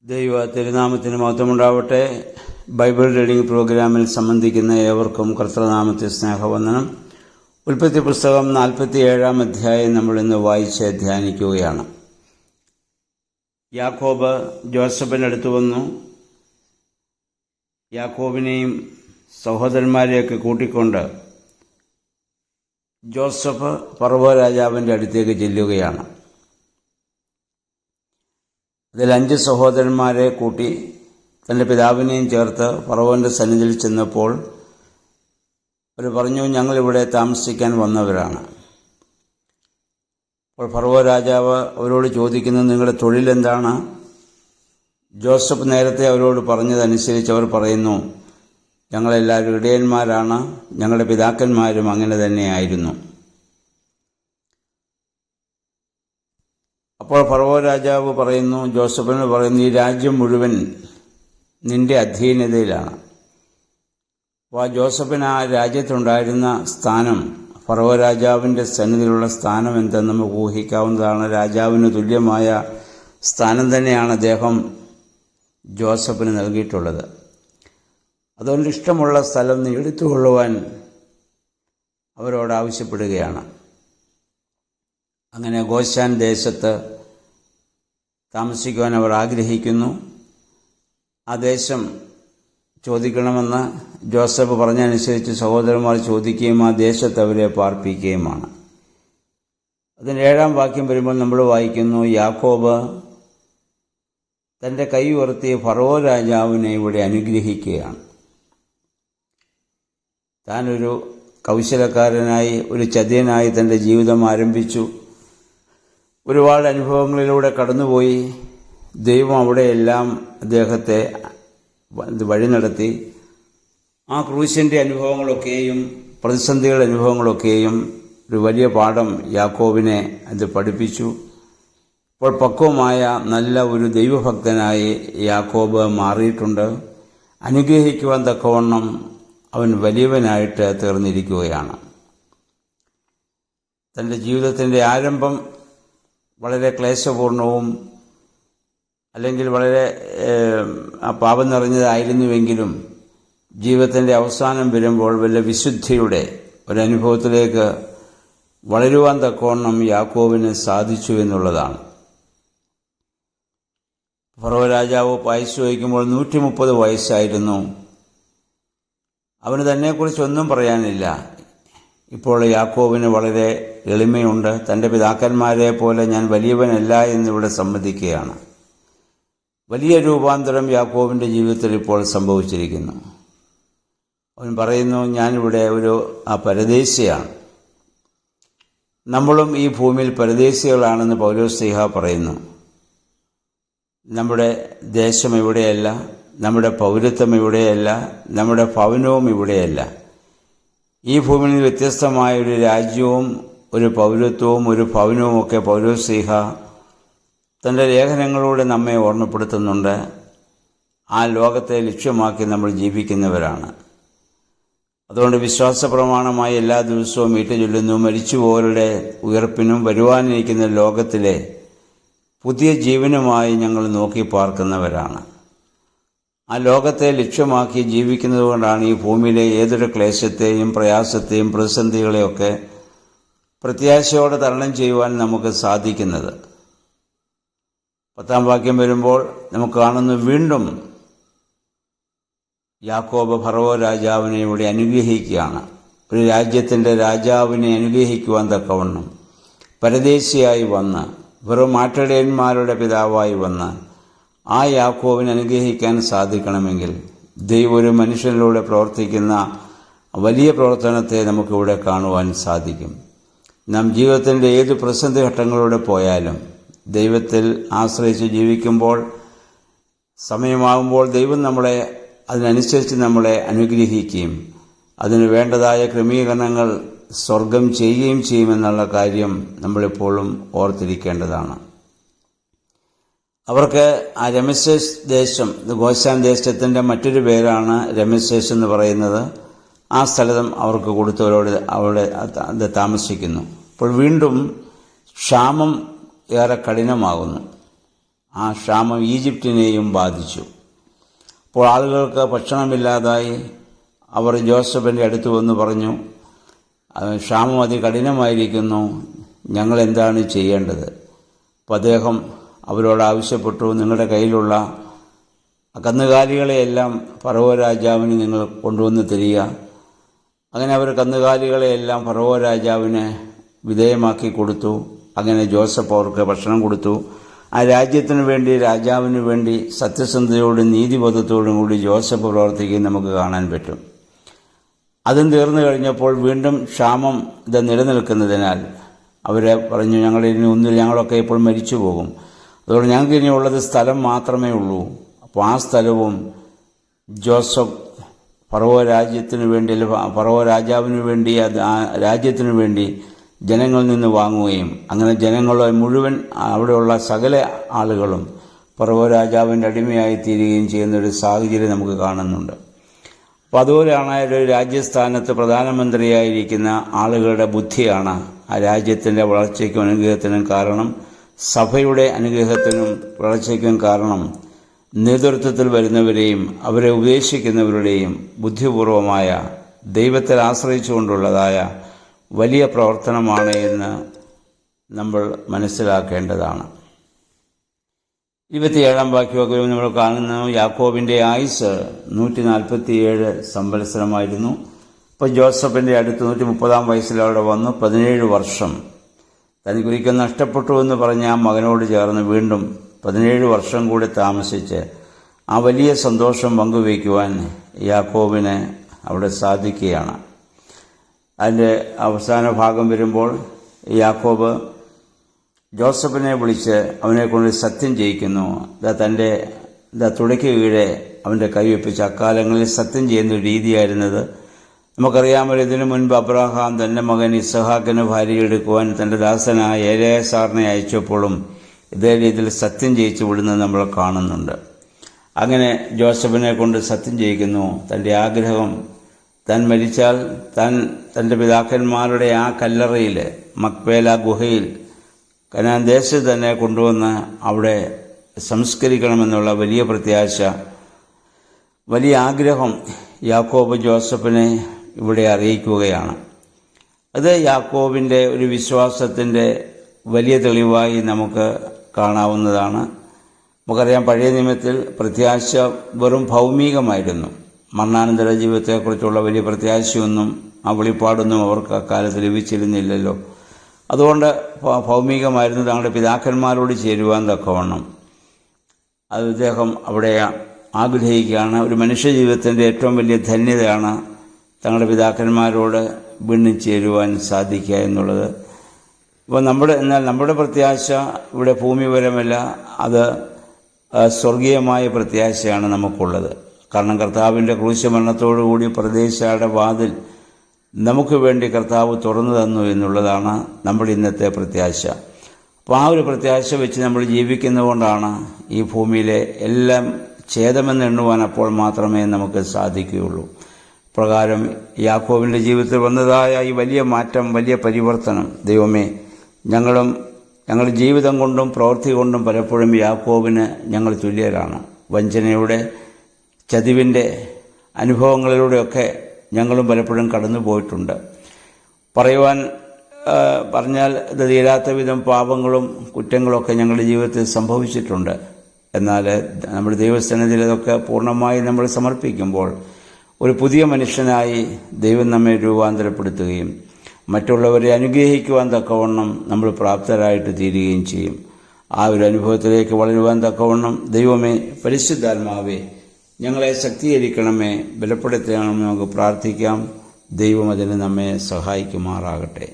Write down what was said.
ദൈവ തിരുനാമത്തിന് മഹത്വമുണ്ടാവട്ടെ. Bible reading പ്രോഗ്രാമിൽ സംബന്ധിക്കുന്ന ഏവർക്കും കർത്തൃനാമത്തിൽ സ്നേഹവന്ദനം. ഉൽപ്പത്തി പുസ്തകം 47-ാം അധ്യായം നമ്മൾ ഇന്ന് വായിച്ച് ധ്യാനിക്കുകയാണ്. യാക്കോബ് ജോസഫിൻ്റെ അടുത്ത് വന്നു. യാക്കോബിനെയും സഹോദരന്മാരെയൊക്കെ കൂട്ടിക്കൊണ്ട് ജോസഫ് ഫറവോ രാജാവിൻ്റെ അടുത്തേക്ക് ചെല്ലുകയാണ്. അതിൽ 5 സഹോദരന്മാരെ കൂട്ടി തൻ്റെ പിതാവിനെയും ചേർത്ത് ഫറവോൻ്റെ സന്നിധിയിൽ ചെന്നപ്പോൾ അവർ പറഞ്ഞു, ഞങ്ങളിവിടെ താമസിക്കാൻ വന്നവരാണ്. അപ്പോൾ ഫറവോ രാജാവ് അവരോട് ചോദിക്കുന്നു, നിങ്ങളുടെ തൊഴിലെന്താണ്? ജോസഫ് നേരത്തെ അവരോട് പറഞ്ഞതനുസരിച്ച് അവർ പറയുന്നു, ഞങ്ങളെല്ലാവരും ഇടയന്മാരാണ്, ഞങ്ങളുടെ പിതാക്കന്മാരും അങ്ങനെ തന്നെയായിരുന്നു. അപ്പോൾ ഫറവോ രാജാവ് പറയുന്നു, ജോസഫിന് പറയുന്നു, ഈ രാജ്യം മുഴുവൻ നിന്റെ അധീനതയിലാണ്. അപ്പോൾ ജോസഫിന് ആ രാജ്യത്തുണ്ടായിരുന്ന സ്ഥാനം, ഫറവോ രാജാവിൻ്റെ സന്നിധിയിലുള്ള സ്ഥാനം എന്തെന്ന് നമുക്ക് ഊഹിക്കാവുന്നതാണ്. രാജാവിന് തുല്യമായ സ്ഥാനം തന്നെയാണ് അദ്ദേഹം ജോസഫിന് നൽകിയിട്ടുള്ളത്. അതുകൊണ്ട് ഇഷ്ടമുള്ള സ്ഥലം നീ എടുത്തുകൊള്ളുവാൻ അവരോട് ആവശ്യപ്പെടുകയാണ്. അങ്ങനെ ഗോശാൻ ദേശത്ത് താമസിക്കുവാൻ അവർ ആഗ്രഹിക്കുന്നു. ആ ദേശം ചോദിക്കണമെന്ന് ജോസഫ് പറഞ്ഞനുസരിച്ച് സഹോദരന്മാർ ചോദിക്കുകയും ആ ദേശത്ത് അവരെ പാർപ്പിക്കുകയുമാണ്. അതിന് 7-ാം വാക്യം വരുമ്പോൾ നമ്മൾ വായിക്കുന്നു, യാക്കോബ് തൻ്റെ കൈ ഉയർത്തി ഫറവോ രാജാവിനെ ഇവിടെ അനുഗ്രഹിക്കുകയാണ്. താനൊരു കൗശലക്കാരനായി, ഒരു ചതിയനായി തൻ്റെ ജീവിതം ആരംഭിച്ചു. ഒരുപാട് അനുഭവങ്ങളിലൂടെ കടന്നുപോയി. ദൈവം അവിടെയെല്ലാം അദ്ദേഹത്തെ വഴി നടത്തി. ആ ക്രൂശിൻ്റെ അനുഭവങ്ങളൊക്കെയും പ്രതിസന്ധികളുടെ അനുഭവങ്ങളൊക്കെയും ഒരു വലിയ പാഠം യാക്കോബിനെ അത് പഠിപ്പിച്ചു. ഇപ്പോൾ പക്വമായ നല്ല ഒരു ദൈവഭക്തനായി യാക്കോബ് മാറിയിട്ടുണ്ട്. അനുഗ്രഹിക്കുവാൻ തക്കവണ്ണം അവൻ വലിയവനായിട്ട് തീർന്നിരിക്കുകയാണ്. തൻ്റെ ജീവിതത്തിൻ്റെ ആരംഭം വളരെ ക്ലേശപൂർണവും അല്ലെങ്കിൽ വളരെ പാപം നിറഞ്ഞതായിരുന്നുവെങ്കിലും ജീവിതത്തിൻ്റെ അവസാനം വരുമ്പോൾ വല്ല വിശുദ്ധിയുടെ ഒരനുഭവത്തിലേക്ക് വളരുവാൻ തക്കവണ്ണം യാക്കോബിന് സാധിച്ചു എന്നുള്ളതാണ്. ഫറവോ രാജാവ് വയസ്സ് ചോദിക്കുമ്പോൾ 130 വയസ്സായിരുന്നു. അവന് തന്നെക്കുറിച്ചൊന്നും പറയാനില്ല. ഇപ്പോൾ യാക്കോബിന് വളരെ എളിമയുണ്ട്. തൻ്റെ പിതാക്കന്മാരെ പോലെ ഞാൻ വലിയവനല്ല എന്നിവിടെ സമ്മതിക്കുകയാണ്. വലിയ രൂപാന്തരം യാക്കോബിൻ്റെ ജീവിതത്തിൽ ഇപ്പോൾ സംഭവിച്ചിരിക്കുന്നു. അവൻ പറയുന്നു, ഞാനിവിടെ ഒരു പരദേശിയാണ്. നമ്മളും ഈ ഭൂമിയിൽ പരദേശികളാണെന്ന് പൗലോസ്ലീഹ പറയുന്നു. നമ്മുടെ ദേശം ഇവിടെയല്ല, നമ്മുടെ പൗരത്വം ഇവിടെയല്ല, നമ്മുടെ ഭവനവും ഇവിടെയല്ല. ഈ ഭൂമിയിൽ വ്യത്യസ്തമായ ഒരു രാജ്യവും ഒരു പൗരത്വവും ഒരു ഭവനവും ഒക്കെ പൗലോസ്ലീഹ തൻ്റെ ലേഖനങ്ങളിലൂടെ നമ്മെ ഓർമ്മപ്പെടുത്തുന്നുണ്ട്. ആ ലോകത്തെ ലക്ഷ്യമാക്കി നമ്മൾ ജീവിക്കുന്നവരാണ്. അതുകൊണ്ട് വിശ്വാസപ്രമാണമായി എല്ലാ ദിവസവും ചൊല്ലുന്നു, മരിച്ചുപോയവരുടെ ഉയർപ്പിനും വരുവാനിരിക്കുന്ന ലോകത്തിലെ പുതിയ ജീവനുമായി ഞങ്ങൾ നോക്കി പാർക്കുന്നവരാണ്. ആ ലോകത്തെ ലക്ഷ്യമാക്കി ജീവിക്കുന്നതുകൊണ്ടാണ് ഈ ഭൂമിയിലെ ഏതൊരു ക്ലേശത്തെയും പ്രയാസത്തെയും പ്രതിസന്ധികളെയൊക്കെ പ്രത്യാശയോടെ തരണം ചെയ്യുവാൻ നമുക്ക് സാധിക്കുന്നത്. 10-ാം വാക്യം വരുമ്പോൾ നമുക്ക് കാണുന്നു, വീണ്ടും യാക്കോബ് ഫറവോ രാജാവിനെ ഇവിടെ അനുഗ്രഹിക്കുകയാണ്. ഒരു രാജ്യത്തിൻ്റെ രാജാവിനെ അനുഗ്രഹിക്കുവാൻ തക്കവണ്ണം പരദേശിയായി വന്ന്, വെറും ആട്ടിടയന്മാരുടെ പിതാവായി വന്ന് ആ യാക്കോബിനെ അനുഗ്രഹിക്കാൻ സാധിക്കണമെങ്കിൽ ദൈവം ഒരു മനുഷ്യനിലൂടെ പ്രവർത്തിക്കുന്ന വലിയ പ്രവർത്തനത്തെ നമുക്കിവിടെ കാണുവാൻ സാധിക്കും. നാം ജീവിതത്തിൻ്റെ ഏത് പ്രതിസന്ധി ഘട്ടങ്ങളിലൂടെ പോയാലും ദൈവത്തിൽ ആശ്രയിച്ച് ജീവിക്കുമ്പോൾ, സമയമാകുമ്പോൾ ദൈവം നമ്മളെ അതിനനുസരിച്ച് നമ്മളെ അനുഗ്രഹിക്കുകയും അതിന് വേണ്ടതായ ക്രമീകരണങ്ങൾ സ്വർഗം ചെയ്യുകയും ചെയ്യുമെന്നുള്ള കാര്യം നമ്മളെപ്പോഴും ഓർത്തിരിക്കേണ്ടതാണ്. അവർക്ക് ആ രമശേസ് ദേശം, ഗോശാൻ ദേശത്തിൻ്റെ മറ്റൊരു പേരാണ് രമശേസ് എന്ന് പറയുന്നത്. ആ സ്ഥലം അവർക്ക് കൊടുത്തവരോട് അവിടെ താമസിക്കുന്നു. അപ്പോൾ വീണ്ടും ക്ഷാമം ഏറെ കഠിനമാകുന്നു. ആ ക്ഷാമം ഈജിപ്തിനെയും ബാധിച്ചു. അപ്പോൾ ആളുകൾക്ക് ഭക്ഷണമില്ലാതായി. അവർ ജോസഫിൻ്റെ അടുത്ത് വന്ന് പറഞ്ഞു, ക്ഷാമം അതികഠിനമായിരിക്കുന്നു, ഞങ്ങൾ എന്താണ് ചെയ്യേണ്ടത്? അപ്പോൾ അദ്ദേഹം അവരോട് ആവശ്യപ്പെട്ടു, നിങ്ങളുടെ കയ്യിലുള്ള കന്നുകാലികളെയെല്ലാം ഫറവോ രാജാവിന് നിങ്ങൾ കൊണ്ടുവന്ന് തരിക. അങ്ങനെ അവർ കന്നുകാലികളെയെല്ലാം ഫറവോ രാജാവിന് വിധേയമാക്കി കൊടുത്തു. അങ്ങനെ ജോസഫ് അവർക്ക് ഭക്ഷണം കൊടുത്തു. ആ രാജ്യത്തിനു വേണ്ടി, രാജാവിന് വേണ്ടി സത്യസന്ധതയോടും നീതിബോധത്തോടും കൂടി ജോസഫ് പ്രവർത്തിക്കുകയും നമുക്ക് കാണാൻ പറ്റും. അതും തീർന്നു കഴിഞ്ഞപ്പോൾ വീണ്ടും ക്ഷാമം ഇത് നിലനിൽക്കുന്നതിനാൽ അവരെ പറഞ്ഞു, ഞങ്ങളിനി ഒന്നിൽ ഞങ്ങളൊക്കെ ഇപ്പോൾ മരിച്ചു പോകും. അതുകൊണ്ട് ഞങ്ങൾക്ക് ഇനിയുള്ളത് സ്ഥലം മാത്രമേ ഉള്ളൂ. അപ്പോൾ ആ സ്ഥലവും ജോസഫ് ഫറവോ രാജ്യത്തിനു വേണ്ടി, ഫറവോ രാജാവിന് വേണ്ടി, ആ രാജ്യത്തിനു വേണ്ടി ജനങ്ങളിൽ നിന്ന് വാങ്ങുകയും അങ്ങനെ ജനങ്ങളെ മുഴുവൻ, അവിടെയുള്ള സകല ആളുകളും ഫറവോ രാജാവിൻ്റെ അടിമയായി തീരുകയും ചെയ്യുന്നൊരു സാഹചര്യം നമുക്ക് കാണുന്നുണ്ട്. അപ്പോൾ അതുപോലെയാണ് ഒരു രാജ്യസ്ഥാനത്ത് പ്രധാനമന്ത്രിയായിരിക്കുന്ന ആളുകളുടെ ബുദ്ധിയാണ് ആ രാജ്യത്തിൻ്റെ വളർച്ചയ്ക്കും അനുഗ്രഹത്തിനും കാരണം. സഭയുടെ അനുഗ്രഹത്തിനും വളർച്ചയ്ക്കും കാരണം നേതൃത്വത്തിൽ വരുന്നവരെയും അവരെ ഉപദേശിക്കുന്നവരുടെയും ബുദ്ധിപൂർവമായ ദൈവത്തിൽ ആശ്രയിച്ചുകൊണ്ടുള്ളതായ വലിയ പ്രവർത്തനമാണ് എന്ന് നമ്മൾ മനസ്സിലാക്കേണ്ടതാണ്. 27 വാക്യമൊക്കെ നമ്മൾ കാണുന്നു, യാക്കോബിൻ്റെ ആയുസ് 147 സംവത്സരമായിരുന്നു. ഇപ്പോൾ ജോസഫിൻ്റെ അടുത്ത് 130 വയസ്സിൽ അവിടെ വന്നു 17 വർഷം തനിക്കൊരിക്കൽ നഷ്ടപ്പെട്ടു എന്ന് പറഞ്ഞ ആ മകനോട് ചേർന്ന് വീണ്ടും 17 വർഷം കൂടി താമസിച്ച് ആ വലിയ സന്തോഷം പങ്കുവയ്ക്കുവാൻ യാക്കോബിന് അവിടെ സാധിക്കുകയാണ്. അതിൻ്റെ അവസാന ഭാഗം വരുമ്പോൾ യാക്കോബ് ജോസഫിനെ വിളിച്ച് അവനെക്കൊണ്ട് സത്യം ചെയ്യിക്കുന്നു. തൻ്റെ തുടയ്ക്ക് കീഴെ അവൻ്റെ കൈവെപ്പിച്ച്. അക്കാലങ്ങളിൽ സത്യം ചെയ്യുന്ന രീതിയായിരുന്നത് നമുക്കറിയാമല്ലോ. ഇതിനു മുൻപ് അബ്രഹാം തൻ്റെ മകൻ ഇസഹാക്കിന് ഭാര്യയെടുക്കുവാൻ തൻ്റെ ദാസനായ എലേയാസാറിനെ അയച്ചപ്പോഴും ഇതേ രീതിയിൽ സത്യം ചെയ്യിച്ചു വിടുന്നത് നമ്മൾ കാണുന്നുണ്ട്. അങ്ങനെ ജോസഫിനെ കൊണ്ട് സത്യം ചെയ്യിക്കുന്നു. തൻ്റെ ആഗ്രഹം, താൻ മരിച്ചാൽ തൻ്റെ പിതാക്കന്മാരുടെ ആ കല്ലറയിൽ, മക്പേല ഗുഹയിൽ, കനാൻ ദേശത്ത് തന്നെ കൊണ്ടുവന്ന് അവിടെ സംസ്കരിക്കണമെന്നുള്ള വലിയ പ്രത്യാശ, വലിയ ആഗ്രഹം യാക്കോബ് ജോസഫിനെ ഇവിടെ അറിയിക്കുകയാണ്. അത് യാക്കോബിൻ്റെ ഒരു വിശ്വാസത്തിൻ്റെ വലിയ തെളിവായി നമുക്ക് കാണാവുന്നതാണ്. നമുക്കറിയാം, പഴയ നിയമത്തിൽ പ്രത്യാശ വെറും ഭൗമികമായിരുന്നു. മരണാനന്തര ജീവിതത്തെക്കുറിച്ചുള്ള വലിയ പ്രത്യാശയൊന്നും ആ വെളിപ്പാടൊന്നും അവർക്ക് അക്കാലത്ത് ലഭിച്ചിരുന്നില്ലല്ലോ. അതുകൊണ്ട് ഭൗമികമായിരുന്നു. തങ്ങളുടെ പിതാക്കന്മാരോട് ചേരുവാൻ തക്കവണ്ണം അത് അദ്ദേഹം അവിടെ ആഗ്രഹിക്കുകയാണ്. ഒരു മനുഷ്യ ജീവിതത്തിൻ്റെ ഏറ്റവും വലിയ ധന്യതയാണ് തങ്ങളുടെ പിതാക്കന്മാരോട് വീണ്ടും ചേരുവാൻ സാധിക്കുക എന്നുള്ളത്. അപ്പോൾ എന്നാൽ നമ്മുടെ പ്രത്യാശ ഇവിടെ ഭൂമിപരമല്ല, അത് സ്വർഗീയമായ പ്രത്യാശയാണ് നമുക്കുള്ളത്. കാരണം കർത്താവിൻ്റെ ക്രൂശ മരണത്തോടുകൂടി പ്രതീക്ഷയുടെ വാതിൽ നമുക്ക് വേണ്ടി കർത്താവ് തുറന്നു തന്നു എന്നുള്ളതാണ് നമ്മുടെ ഇന്നത്തെ പ്രത്യാശ. അപ്പോൾ ആ ഒരു പ്രത്യാശ വെച്ച് നമ്മൾ ജീവിക്കുന്നതുകൊണ്ടാണ് ഈ ഭൂമിയിലെ എല്ലാം ഛേദമെന്ന് എണ്ണുവാൻ അപ്പോൾ മാത്രമേ നമുക്ക് സാധിക്കുകയുള്ളൂ. പ്രകാരം യാക്കോബിൻ്റെ ജീവിതത്തിൽ വന്നതായ ഈ വലിയ മാറ്റം, വലിയ പരിവർത്തനം, ദൈവമേ, ഞങ്ങളുടെ ജീവിതം കൊണ്ടും പ്രവൃത്തി കൊണ്ടും പലപ്പോഴും യാക്കോബിന് ഞങ്ങൾ തുല്യരാണ്. വഞ്ചനയുടെ, ചതിവിൻ്റെ അനുഭവങ്ങളിലൂടെയൊക്കെ ഞങ്ങളും പലപ്പോഴും കടന്നു പോയിട്ടുണ്ട്. പറഞ്ഞാൽ ഇത് തീരാത്ത വിധം പാപങ്ങളും കുറ്റങ്ങളൊക്കെ ഞങ്ങളുടെ ജീവിതത്തിൽ സംഭവിച്ചിട്ടുണ്ട്. എന്നാൽ നമ്മുടെ ദൈവസന്നിധിയിൽ ഇതൊക്കെ പൂർണ്ണമായി നമ്മൾ സമർപ്പിക്കുമ്പോൾ ഒരു പുതിയ മനുഷ്യനായി ദൈവം നമ്മെ രൂപാന്തരപ്പെടുത്തുകയും മറ്റുള്ളവരെ അനുഗ്രഹിക്കുവാൻ തക്കവണ്ണം നമ്മൾ പ്രാപ്തരായിട്ട് തീരുകയും ചെയ്യും. ആ ഒരു അനുഭവത്തിലേക്ക് വളരുവാൻ തക്കവണ്ണം ദൈവമേ, പരിശുദ്ധാത്മാവേ, ഞങ്ങളെ ശക്തീകരിക്കണമേ, ബലപ്പെടുത്തണമെന്ന് നമുക്ക് പ്രാർത്ഥിക്കാം. ദൈവം അതിന് നമ്മെ സഹായിക്കുമാറാകട്ടെ.